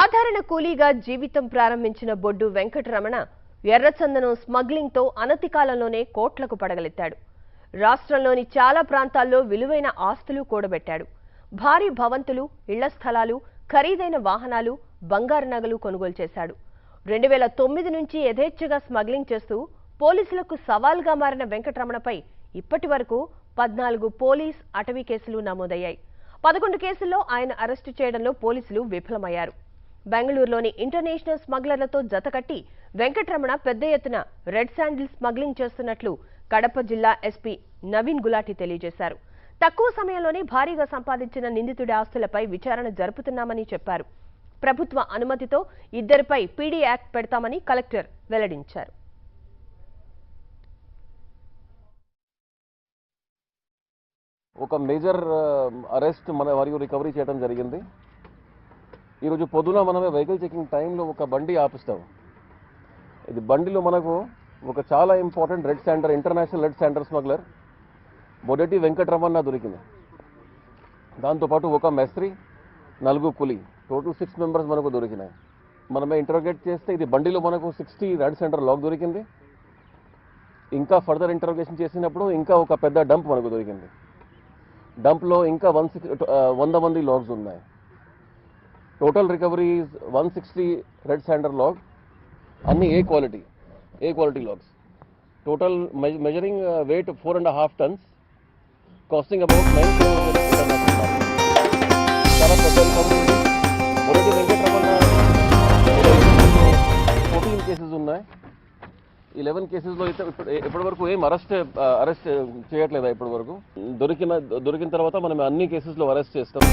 సాధారణ కూలీగా జీవితం ప్రారంభించిన బొడ్డు వెంకటరమణ ఎర్రచందనం స్మగ్లింగ్ తో అనతి కాలంలోనే కోట్లకు పడగలెత్తాడు. రాష్ట్రంలోని చాలా ప్రాంతాల్లో విలువైన ఆస్తులు కూడబెట్టాడు. భారీ భవంతులు, ఇళ్ల స్థలాలు, ఖరీదైన వాహనాలు, బంగారు నగలు కొనుగోలు చేశాడు. 2009 నుంచి యథేచ్ఛగా స్మగ్లింగ్ చేస్తూ పోలీసులకు సవాల్గా మారిన వెంకటరమణపై ఇప్పటి వరకు 14 పోలీస్, అటవీ కేసులు నమోదయ్యాయి. 11 కేసుల్లో ఆయన అరెస్టు చేయడంలో పోలీసులు విఫలమయ్యారు. బెంగళూరులోని ఇంటర్నేషనల్ స్మగ్లర్లతో జతకట్టి వెంకటరమణ పెద్ద ఎత్తున రెడ్ శాండిల్ స్మగ్లింగ్ చేస్తున్నట్లు కడప జిల్లా ఎస్పీ నవీన్ గులాటి తెలియజేశారు. తక్కువ సమయంలోనే భారీగా సంపాదించిన నిందితుడి ఆస్తులపై విచారణ జరుపుతున్నామని చెప్పారు. ప్రభుత్వ అనుమతితో ఇద్దరిపై పీడీ యాక్ట్ పెడతామని కలెక్టర్ వెల్లడించారు. ఒక మేజర్ అరెస్ట్ మరియు రికవరీ చేయడం జరిగింది. ఈరోజు పొద్దున మనమే వెహికల్ చెకింగ్ టైంలో ఒక బండి ఆపిస్తాం. ఇది బండిలో మనకు ఒక చాలా important red sander, international red sander smuggler Bodeti Venkataramana దొరికింది. దాంతోపాటు ఒక మేస్త్రి, 4 కూలీ, టోటల్ 6 మెంబర్స్ మనకు దొరికినాయి. మనమే ఇంటరోగేట్ చేస్తే ఇది బండిలో మనకు 60 రెడ్ శాండర్ లాగ్ దొరికింది. ఇంకా ఫర్దర్ ఇంటరోగేషన్ చేసినప్పుడు ఇంకా ఒక పెద్ద డంప్ మనకు దొరికింది. డంప్లో ఇంకా 100 మంది లాగ్స్ ఉన్నాయి. Total recovery 160 red sander log, అన్ని A quality logs. Total measuring weight 4.5 tons, costing about 9 crores. చాలా పెద్ద రికవరీ. బొడెటి వెంకటరమణ 14 కేసెస్ ఉన్నాయి. 11 కేసెస్లో అయితే ఇప్పటి వరకు ఏం అరెస్ట్ చేయట్లేదా? ఇప్పటి వరకు దొరికిన తర్వాత మనం అన్ని కేసెస్లో అరెస్ట్ చేస్తాం.